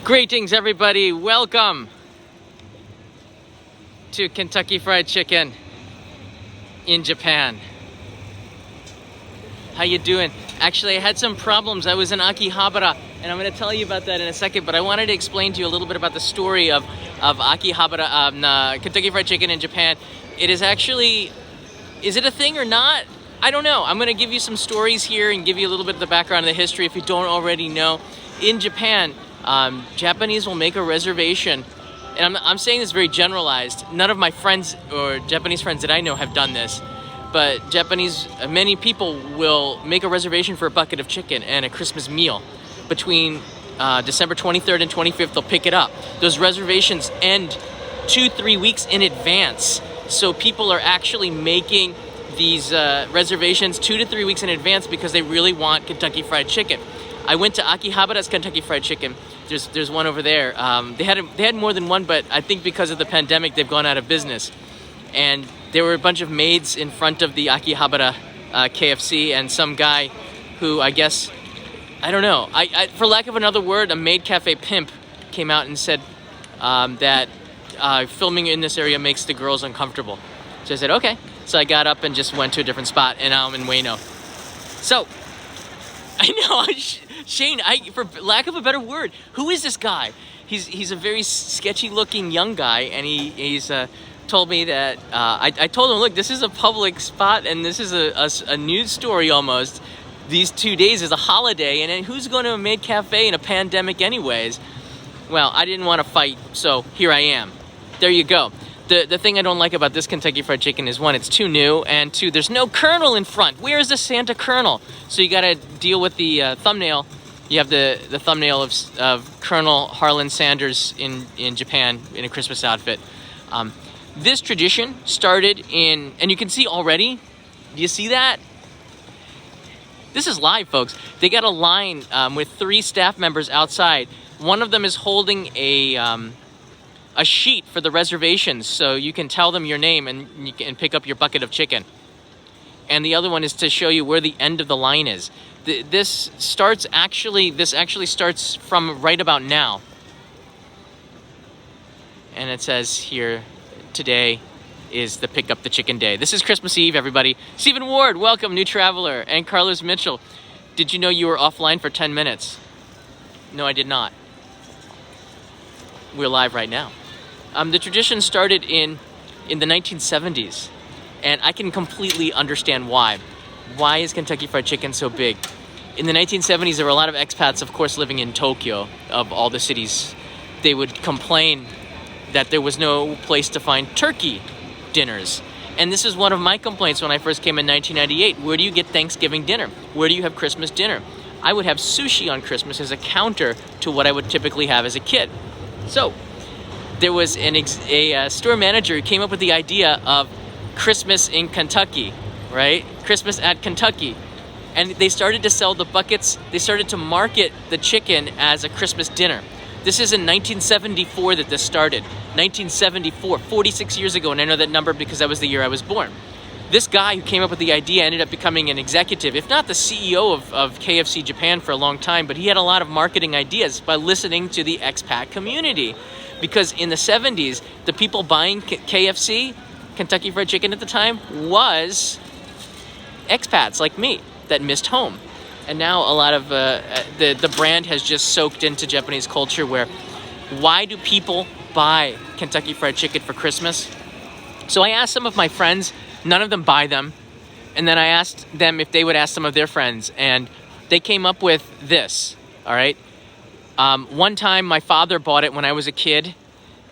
Greetings, everybody. Welcome to Kentucky Fried Chicken in Japan. How you doing? Actually, I had some problems. I was in Akihabara, and I'm going to tell you about that in a second, but I wanted to explain to you a little bit about the story of Akihabara, Kentucky Fried Chicken in Japan. It is actually, is it a thing or not? I don't know. I'm going to give you some stories here and give you a little bit of the background of the history if you don't already know. In Japan, Japanese will make a reservation, and I'm saying this very generalized. None of my friends or Japanese friends that I know have done this, but many people will make a reservation for a bucket of chicken and a Christmas meal. Between December 23rd and 25th, they'll pick it up. Those reservations end 2-3 weeks in advance, so people are actually making these reservations 2 to 3 weeks in advance because they really want Kentucky Fried Chicken. I went to Akihabara's Kentucky Fried Chicken. There's one over there. They had more than one, but I think because of the pandemic, they've gone out of business. And there were a bunch of maids in front of the Akihabara KFC, and some guy who I guess, I don't know, I for lack of another word, a maid cafe pimp came out and said that filming in this area makes the girls uncomfortable. So I said, okay. So I got up and just went to a different spot, and now I'm in Ueno. So, I know, Shane, for lack of a better word, who is this guy? He's a very sketchy-looking young guy, and he's told me that, I told him, look, this is a public spot, and this is a news story almost. These 2 days is a holiday, and then who's going to a maid cafe in a pandemic anyways? Well, I didn't want to fight, so here I am. There you go. The thing I don't like about this Kentucky Fried Chicken is, one, it's too new, and two, there's no kernel in front. Where is the Santa kernel? So you got to deal with the thumbnail. You have the thumbnail of Colonel Harlan Sanders in Japan in a Christmas outfit. This tradition started in, and you can see already, do you see that? This is live, folks. They got a line with 3 staff members outside. One of them is holding a sheet for the reservations, so you can tell them your name and you can pick up your bucket of chicken. And the other one is to show you where the end of the line is. This actually starts from right about now. And it says here, today is the pick up the chicken day. This is Christmas Eve, everybody. Stephen Ward, welcome, new traveler. And Carlos Mitchell, did you know you were offline for 10 minutes? No, I did not. We're live right now. The tradition started in the 1970s, and I can completely understand why. Why is Kentucky Fried Chicken so big? In the 1970s, there were a lot of expats, of course, living in Tokyo, of all the cities. They would complain that there was no place to find turkey dinners. And this is one of my complaints when I first came in 1998. Where do you get Thanksgiving dinner? Where do you have Christmas dinner? I would have sushi on Christmas as a counter to what I would typically have as a kid. So there was a store manager who came up with the idea of Christmas in Kentucky, right? Christmas at Kentucky. And they started to sell the buckets. They started to market the chicken as a Christmas dinner. This is in 1974 that this started. 1974, 46 years ago, and I know that number because that was the year I was born. This guy who came up with the idea ended up becoming an executive, if not the CEO of KFC Japan for a long time, but he had a lot of marketing ideas by listening to the expat community. Because in the 70s, the people buying KFC, Kentucky Fried Chicken at the time, was expats like me that missed home. And now a lot of the brand has just soaked into Japanese culture where, why do people buy Kentucky Fried Chicken for Christmas? So I asked some of my friends, none of them buy them. And then I asked them if they would ask some of their friends, and they came up with this, all right? One time my father bought it when I was a kid,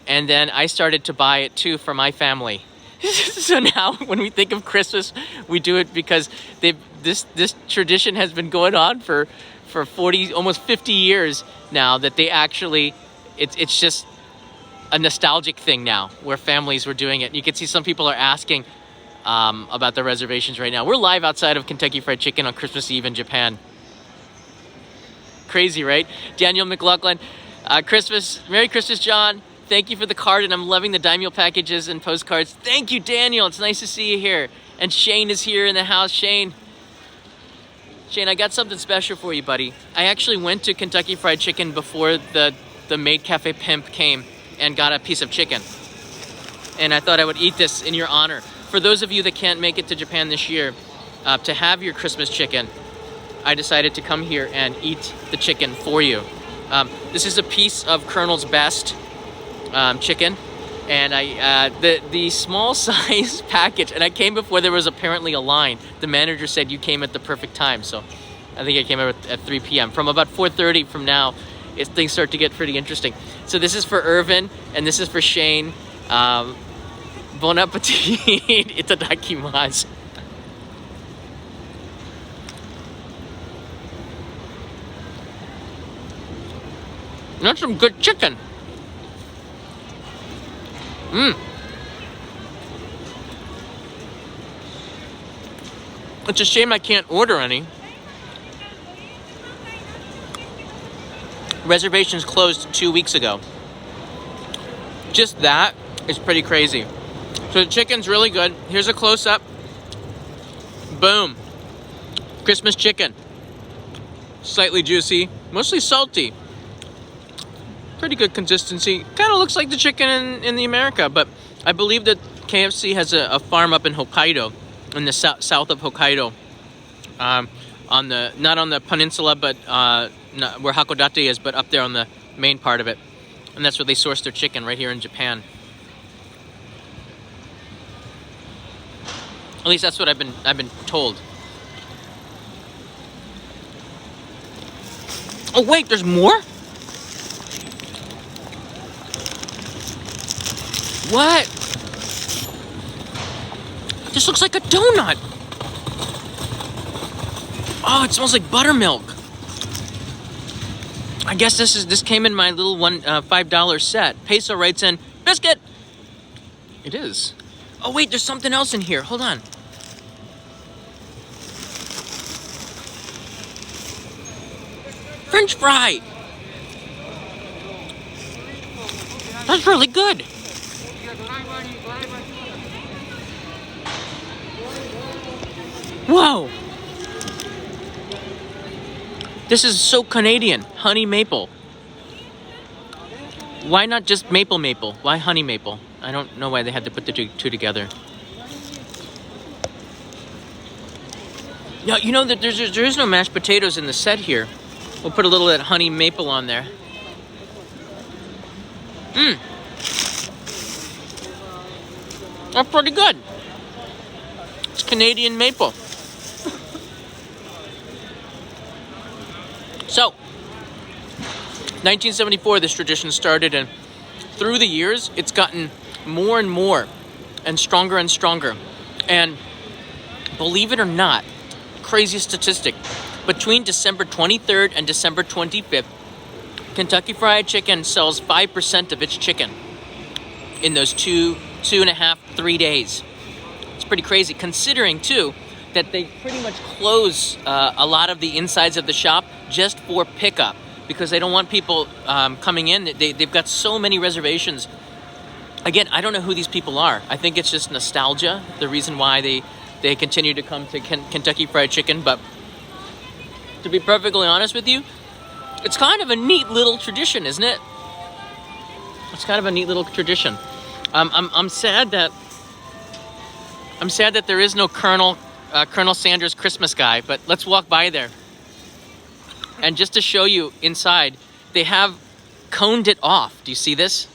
and then I started to buy it too for my family. So now when we think of Christmas, we do it because this tradition has been going on for 40, almost 50 years now, that they actually, it's just a nostalgic thing now where families were doing it. You can see some people are asking about the reservations right now. We're live outside of Kentucky Fried Chicken on Christmas Eve in Japan. Crazy, right? Daniel McLaughlin, Merry Christmas, John. Thank you for the card, and I'm loving the daimyo packages and postcards. Thank you, Daniel. It's nice to see you here. And Shane is here in the house. Shane, I got something special for you, buddy. I actually went to Kentucky Fried Chicken before the the Maid Cafe pimp came and got a piece of chicken. And I thought I would eat this in your honor. For those of you that can't make it to Japan this year to have your Christmas chicken, I decided to come here and eat the chicken for you. This is a piece of Colonel's Best chicken. And the small size package, and I came before there was apparently a line. The manager said you came at the perfect time, so I think I came at 3 p.m. From about 4:30 from now, things start to get pretty interesting. So this is for Irvin, and this is for Shane. Bon appetit! Itadakimasu. That's some good chicken. It's a shame I can't order any. Reservations closed 2 weeks ago. Just that is pretty crazy. So the chicken's really good. Here's a close-up. Boom. Christmas chicken. Slightly juicy, mostly salty. Pretty good consistency. Kind of looks like the chicken in the America, but I believe that KFC has a farm up in Hokkaido, in the south of Hokkaido, not on the peninsula, but not where Hakodate is, but up there on the main part of it, and that's where they source their chicken, right here in Japan. At least that's what I've been told. Oh wait, there's more? What? This looks like a donut. Oh, it smells like buttermilk. I guess this came in my little $5 set. Peso writes in biscuit. It is. Oh wait, there's something else in here. Hold on. French fry. That's really good. Whoa! This is so Canadian. Honey maple. Why not just maple? Why honey maple? I don't know why they had to put the two together. Yeah, you know that there is no mashed potatoes in the set here. We'll put a little of that honey maple on there. That's pretty good. It's Canadian maple. So, 1974, this tradition started, and through the years, it's gotten more and more and stronger and stronger. And believe it or not, crazy statistic, between December 23rd and December 25th, Kentucky Fried Chicken sells 5% of its chicken in those 2.5, 3 days. It's pretty crazy, considering, too, that they pretty much close a lot of the insides of the shop just for pickup because they don't want people coming in. They've got so many reservations. Again, I don't know who these people are. I think it's just nostalgia, the reason why they continue to come to Kentucky Fried Chicken. But to be perfectly honest with you, it's kind of a neat little tradition, isn't it? It's kind of a neat little tradition. I'm sad that there is no Colonel Sanders Christmas guy, but let's walk by there. And just to show you inside, they have coned it off. Do you see this?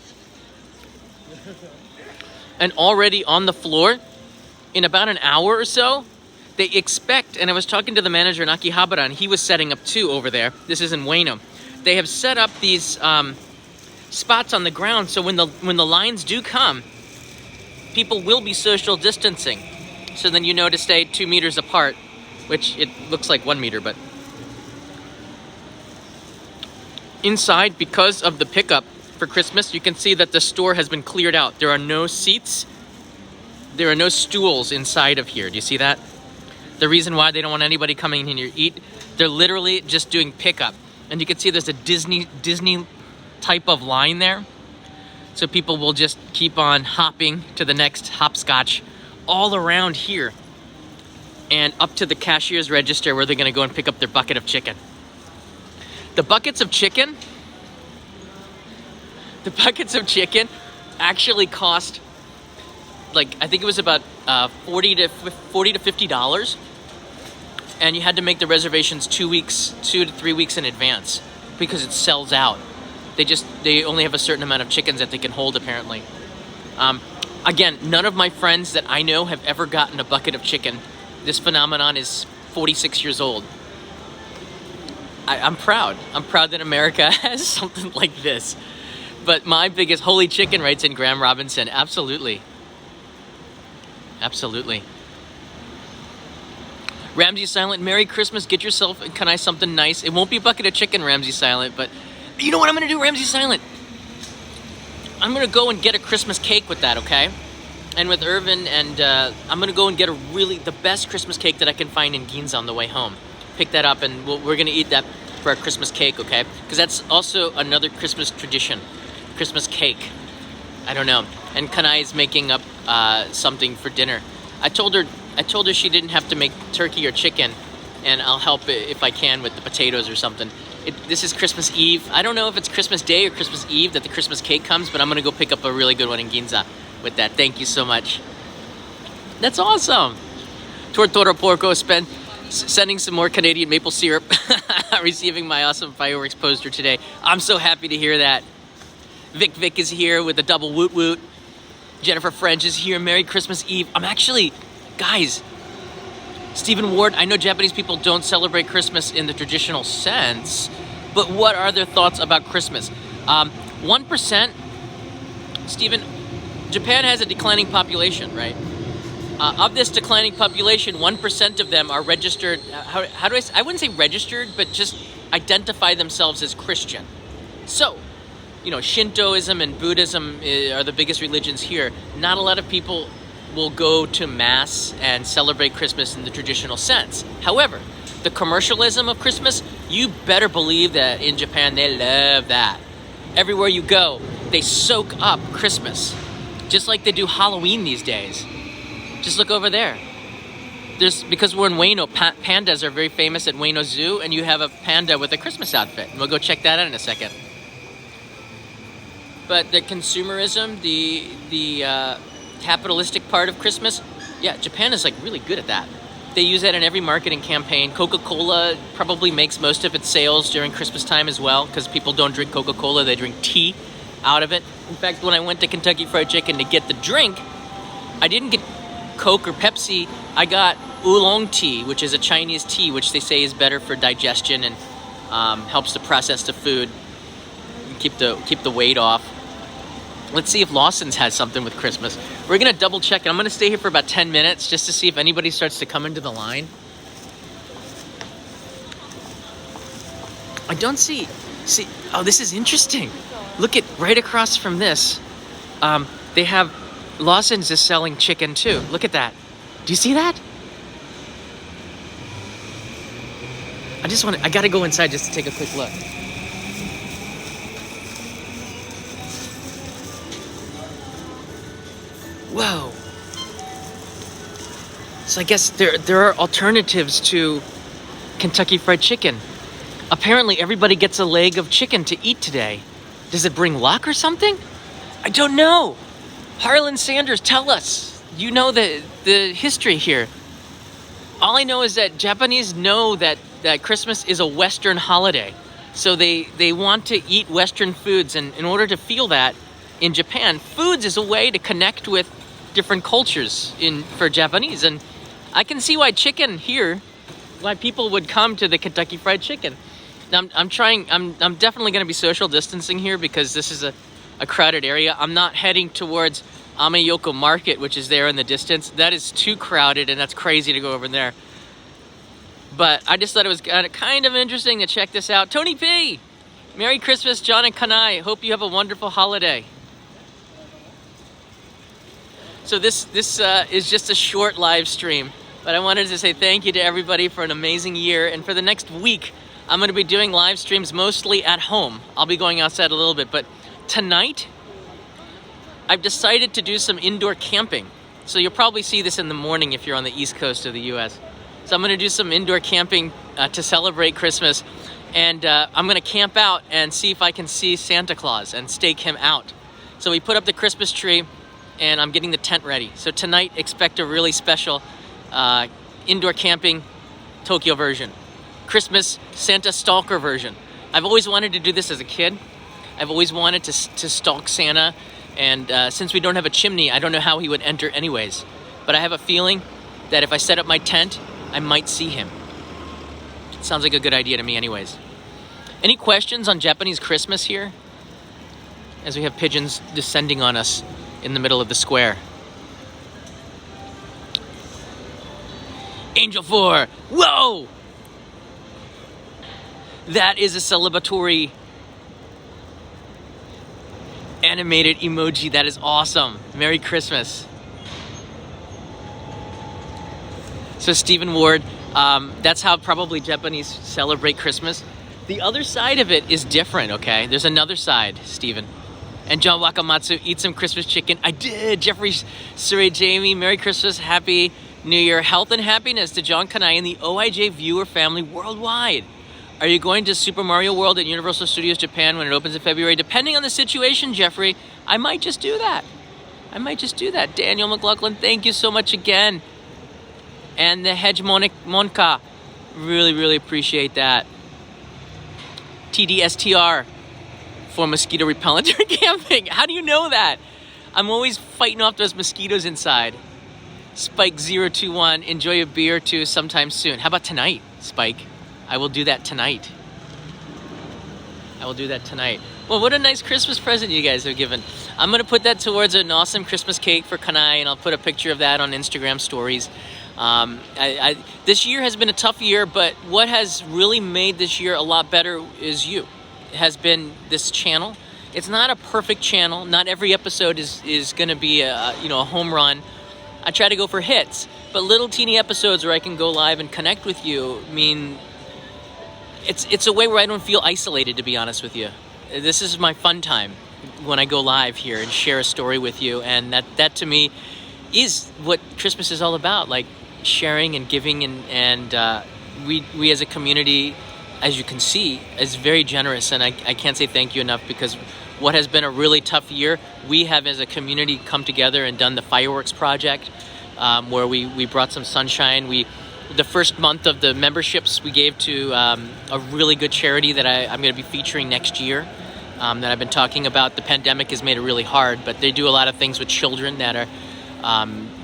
And already on the floor, in about an hour or so, they expect, and I was talking to the manager in Akihabara, and he was setting up too over there. This is in Ueno. They have set up these spots on the ground, so when the lines do come, people will be social distancing. So then you know to stay 2 meters apart, which it looks like 1 meter, but inside, because of the pickup for Christmas, you can see that the store has been cleared out. There are no seats. There are no stools inside of here. Do you see that? The reason why they don't want anybody coming in here to eat, they're literally just doing pickup. And you can see there's a Disney type of line there. So people will just keep on hopping to the next hopscotch all around here and up to the cashier's register where they're going to go and pick up their bucket of chicken. The buckets of chicken The buckets of chicken actually cost, like, I think it was about $40 to $50, and you had to make the reservations 2 to 3 weeks in advance because it sells out. They only have a certain amount of chickens that they can hold, apparently. Again, none of my friends that I know have ever gotten a bucket of chicken. This phenomenon is 46 years old. I'm proud. I'm proud that America has something like this. But my biggest holy chicken, writes in Graham Robinson. Absolutely. Absolutely. Ramsey Silent, Merry Christmas. Get yourself and Kanai something nice. It won't be a bucket of chicken, Ramsey Silent, but you know what I'm going to do, Ramsey Silent? I'm going to go and get a Christmas cake with that, okay? And with Irvin, and I'm going to go and get the best Christmas cake that I can find in Ginza on the way home. Pick that up, and we're going to eat that for our Christmas cake, okay? Because that's also another Christmas tradition. Christmas cake. I don't know. And Kanai is making up something for dinner. I told her she didn't have to make turkey or chicken, and I'll help if I can with the potatoes or something. This is Christmas Eve. I don't know if it's Christmas Day or Christmas Eve that the Christmas cake comes, but I'm going to go pick up a really good one in Ginza with that. Thank you so much. That's awesome. Tortoro Porco sending some more Canadian maple syrup. Receiving my awesome fireworks poster today. I'm so happy to hear that. Vic is here with a double woot woot. Jennifer French is here. Merry Christmas Eve. Guys, Stephen Ward, I know Japanese people don't celebrate Christmas in the traditional sense, but what are their thoughts about Christmas? 1%, Stephen, Japan has a declining population, right? Of this declining population, 1% of them are registered, how do I say, I wouldn't say registered, but just identify themselves as Christian. So, Shintoism and Buddhism are the biggest religions here. Not a lot of people will go to Mass and celebrate Christmas in the traditional sense. However, the commercialism of Christmas, you better believe that in Japan they love that. Everywhere you go, they soak up Christmas, just like they do Halloween these days. Just look over there. Because we're in Ueno, pandas are very famous at Ueno Zoo, and you have a panda with a Christmas outfit. And we'll go check that out in a second. But the consumerism, the capitalistic part of Christmas, yeah, Japan is really good at that. They use that in every marketing campaign. Coca-Cola probably makes most of its sales during Christmas time as well, because people don't drink Coca-Cola, they drink tea out of it. In fact, when I went to Kentucky Fried Chicken to get the drink, I didn't get Coke or Pepsi. I got oolong tea, which is a Chinese tea, which they say is better for digestion and helps to process the food, keep the weight off. Let's see if Lawsons has something with Christmas. We're going to double check, and I'm going to stay here for about 10 minutes just to see if anybody starts to come into the line. I don't see, oh, this is interesting. Look at right across from this. They have, Lawsons is selling chicken too. Look at that. Do you see that? I got to go inside just to take a quick look. Whoa. So I guess there are alternatives to Kentucky Fried Chicken. Apparently everybody gets a leg of chicken to eat today. Does it bring luck or something? I don't know. Harlan Sanders, tell us. You know the history here. All I know is that Japanese know that Christmas is a Western holiday. So they want to eat Western foods, and in order to feel that in Japan, foods is a way to connect with different cultures for Japanese. And I can see why people would come to the Kentucky Fried Chicken. Now I'm definitely going to be social distancing here because this is a crowded area. I'm not heading towards Ameyoko Market, which is there in the distance. That is too crowded, and that's crazy to go over there. But I just thought it was kind of interesting to check this out. Tony P! Merry Christmas, John and Kanai. Hope you have a wonderful holiday. So this is just a short live stream, but I wanted to say thank you to everybody for an amazing year. And for the next week, I'm going to be doing live streams mostly at home. I'll be going outside a little bit, but tonight, I've decided to do some indoor camping. So you'll probably see this in the morning if you're on the East Coast of the US. So I'm going to do some indoor camping to celebrate Christmas. and I'm gonna camp out and see if I can see Santa Claus and stake him out. So we put up the Christmas tree, and I'm getting the tent ready. So tonight, expect a really special indoor camping Tokyo version. Christmas Santa stalker version. I've always wanted to do this as a kid. I've always wanted to stalk Santa, and since we don't have a chimney, I don't know how he would enter anyways. But I have a feeling that if I set up my tent, I might see him. Sounds like a good idea to me anyways. Any questions on Japanese Christmas here? As we have pigeons descending on us in the middle of the square. Angel 4, whoa! That is a celebratory animated emoji. That is awesome. Merry Christmas. So Stephen Ward, that's how probably Japanese celebrate Christmas. The other side of it is different, okay? There's another side, Stephen. And John Wakamatsu, eat some Christmas chicken. I did. Jeffrey Surrey Jamie, Merry Christmas, Happy New Year. Health and happiness to John Kanai and the OIJ viewer family worldwide. Are you going to Super Mario World at Universal Studios Japan when it opens in February? Depending on the situation, Jeffrey, I might just do that. Daniel McLaughlin, thank you so much again. And the Hegemonic Monka, really appreciate that. TDSTR for mosquito repellent during camping. How do you know that? I'm always fighting off those mosquitoes inside. Spike021, enjoy a beer or two sometime soon. How about tonight, Spike? I will do that tonight. Well, what a nice Christmas present you guys have given. I'm going to put that towards an awesome Christmas cake for Kanai, and I'll put a picture of that on Instagram stories. This year has been a tough year, but what has really made this year a lot better is you. It has been this channel. It's not a perfect channel. Not every episode is going to be a home run. I try to go for hits, but little teeny episodes where I can go live and connect with you mean it's a way where I don't feel isolated, to be honest with you. This is my fun time when I go live here and share a story with you, and that to me is what Christmas is all about, like sharing and giving, and we as a community, as you can see, is very generous, and I can't say thank you enough, because what has been a really tough year, we have as a community come together and done the fireworks project, where we brought some sunshine. The first month of the memberships we gave to a really good charity that I'm going to be featuring next year, that I've been talking about. The pandemic has made it really hard, but they do a lot of things with children that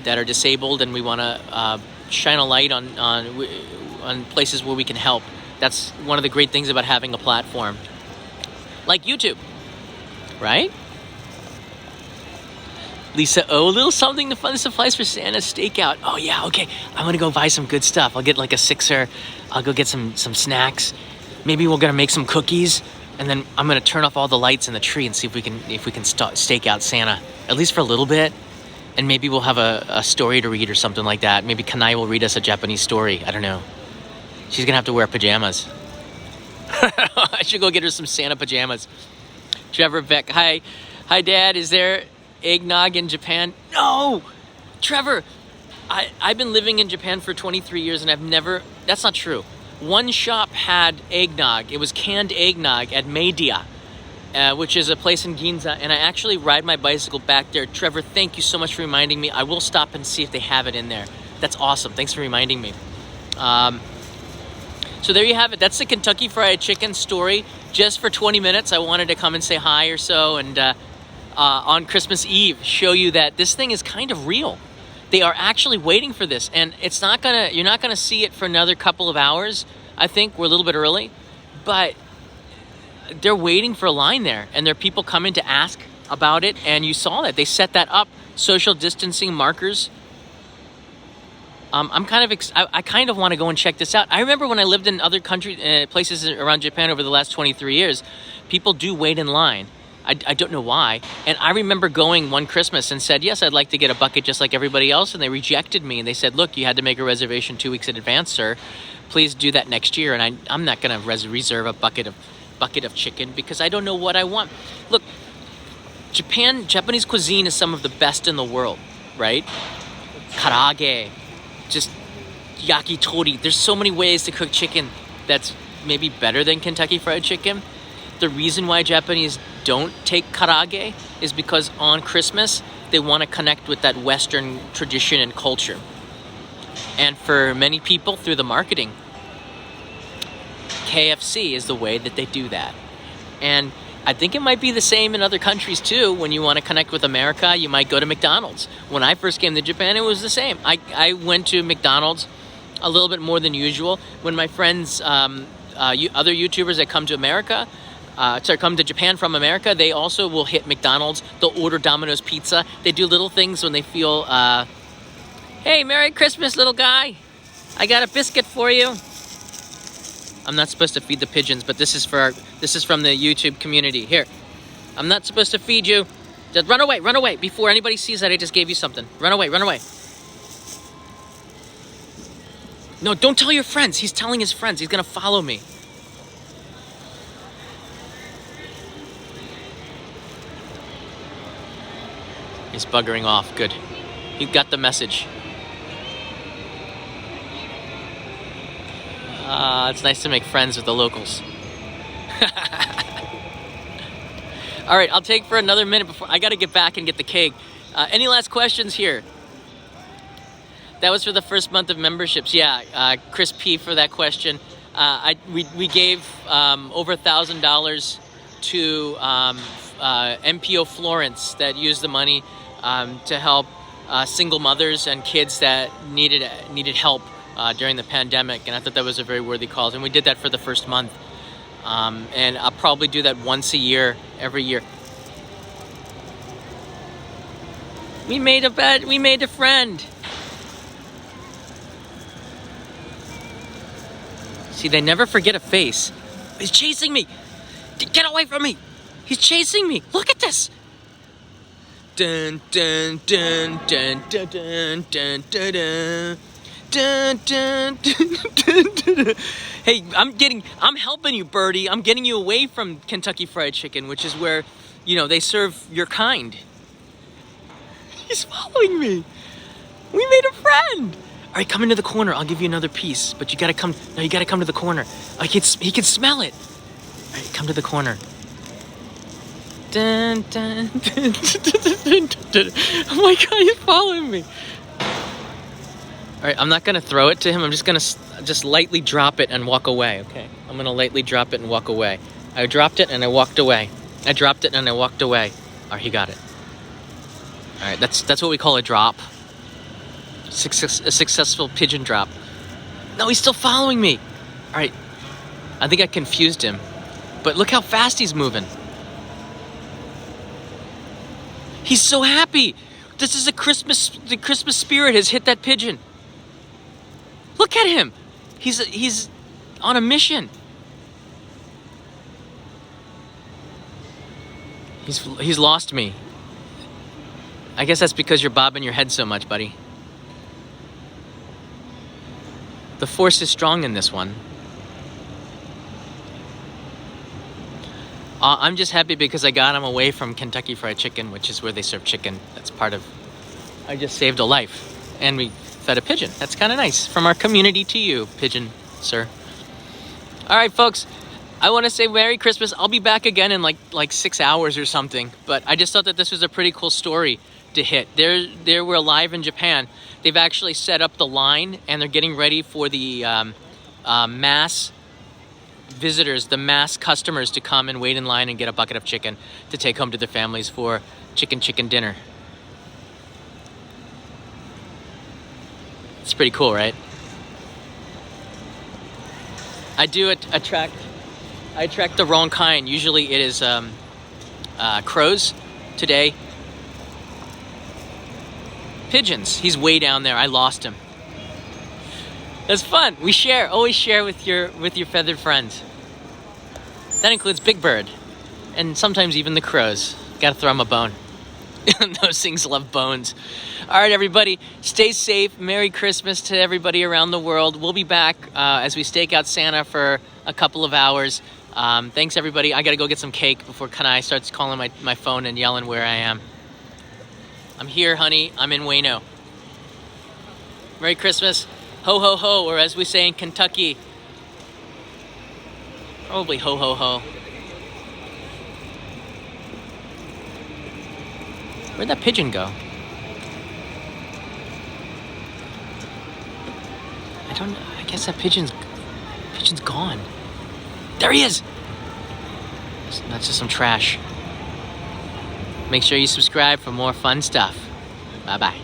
are disabled, and we want to shine a light on places where we can help. That's one of the great things about having a platform like YouTube, right? Lisa O, a little something to fund supplies for Santa's stakeout. Oh yeah, okay. I'm gonna go buy some good stuff. I'll get like a sixer. I'll go get some snacks. Maybe we're gonna make some cookies, and then I'm gonna turn off all the lights in the tree and see if we can stake out Santa, at least for a little bit. And maybe we'll have a story to read or something like that. Maybe Kanai will read us a Japanese story. I don't know. She's gonna have to wear pajamas. I should go get her some Santa pajamas. Trevor Beck, hi Dad, is there eggnog in Japan? No! Trevor, I've been living in Japan for 23 years and I've never, that's not true. One shop had eggnog. It was canned eggnog at Meidia, which is a place in Ginza, and I actually ride my bicycle back there. Trevor, thank you so much for reminding me. I will stop and see if they have it in there. That's awesome. Thanks for reminding me. So there you have it. That's the Kentucky Fried Chicken story. Just for 20 minutes, I wanted to come and say hi or so, and on Christmas Eve, show you that this thing is kind of real. They are actually waiting for this, and you're not gonna see it for another couple of hours. I think we're a little bit early, but they're waiting for a line there, and there are people coming to ask about it, and you saw that. They set that up, social distancing markers. I kind of want to go and check this out. I remember when I lived in other places around Japan over the last 23 years, people do wait in line. I don't know why. And I remember going one Christmas and said, yes, I'd like to get a bucket just like everybody else. And they rejected me. And they said, look, you had to make a reservation 2 weeks in advance, sir. Please do that next year. And I'm not going to reserve a bucket of chicken because I don't know what I want. Look, Japanese cuisine is some of the best in the world, right? Karaage, just yakitori. There's so many ways to cook chicken that's maybe better than Kentucky Fried Chicken. The reason why Japanese don't take karaage is because on Christmas, they want to connect with that Western tradition and culture. And for many people, through the marketing, KFC is the way that they do that. And I think it might be the same in other countries too. When you want to connect with America, you might go to McDonald's. When I first came to Japan, it was the same. I went to McDonald's a little bit more than usual. When my friends, other YouTubers that come to America, come to Japan from America, they also will hit McDonald's. They'll order Domino's pizza. They do little things when they feel, hey, Merry Christmas, little guy. I got a biscuit for you. I'm not supposed to feed the pigeons, but this is from the YouTube community. Here, I'm not supposed to feed you. Just run away. Before anybody sees that I just gave you something. Run away. No, don't tell your friends. He's telling his friends. He's gonna follow me. He's buggering off, good. He got the message. It's nice to make friends with the locals. All right, I'll take for another minute before I got to get back and get the cake. Any last questions here? That was for the first month of memberships. Yeah, Chris P for that question. We gave over $1,000 to MPO Florence that used the money to help single mothers and kids that needed help during the pandemic, and I thought that was a very worthy cause, and we did that for the first month, and I'll probably do that once a year, every year. We made a friend. See, they never forget a face. He's chasing me. Get away from me. He's chasing me. Look at this. Dun dun dun dun dun dun dun dun dun. Dun, dun, dun, dun, dun, dun. Hey, I'm helping you, Birdie. I'm getting you away from Kentucky Fried Chicken, which is where, they serve your kind. He's following me. We made a friend. All right, come into the corner. I'll give you another piece, but you gotta come to the corner. He can smell it. All right, come to the corner. Dun, dun, dun, dun, dun, dun, dun. Oh my God, he's following me. All right, I'm not going to throw it to him. I'm just going to just lightly drop it and walk away, okay? I'm going to lightly drop it and walk away. I dropped it and I walked away. I dropped it and I walked away. All right, he got it. All right, that's what we call a drop. A successful pigeon drop. No, he's still following me. All right, I think I confused him. But look how fast he's moving. He's so happy. This is the Christmas spirit has hit that pigeon. Look at him. He's on a mission. He's lost me. I guess that's because you're bobbing your head so much, buddy. The force is strong in this one. I'm just happy because I got him away from Kentucky Fried Chicken, which is where they serve chicken. That's I just saved a life. And we fed a pigeon. That's kind of nice. From our community to you, pigeon, sir. All right, folks. I want to say Merry Christmas. I'll be back again in like 6 hours or something. But I just thought that this was a pretty cool story to hit. We're live in Japan. They've actually set up the line, and they're getting ready for the mass visitors, the mass customers to come and wait in line and get a bucket of chicken to take home to their families for chicken dinner. It's pretty cool, right? I attract the wrong kind. Usually it is crows. Today, pigeons. He's way down there. I lost him. That's fun. We always share with your feathered friends. That includes Big Bird, and sometimes even the crows. Gotta throw them a bone. Those things love bones. All right, everybody, stay safe. Merry Christmas to everybody around the world. We'll be back as we stake out Santa for a couple of hours. Thanks, everybody. I got to go get some cake before Kanai starts calling my phone and yelling where I am. I'm here, honey. I'm in Ueno. Merry Christmas. Ho, ho, ho, or as we say in Kentucky, Probably ho ho ho. Where'd that pigeon go? I don't know. I guess that pigeon's gone. There he is! That's just some trash. Make sure you subscribe for more fun stuff. Bye-bye.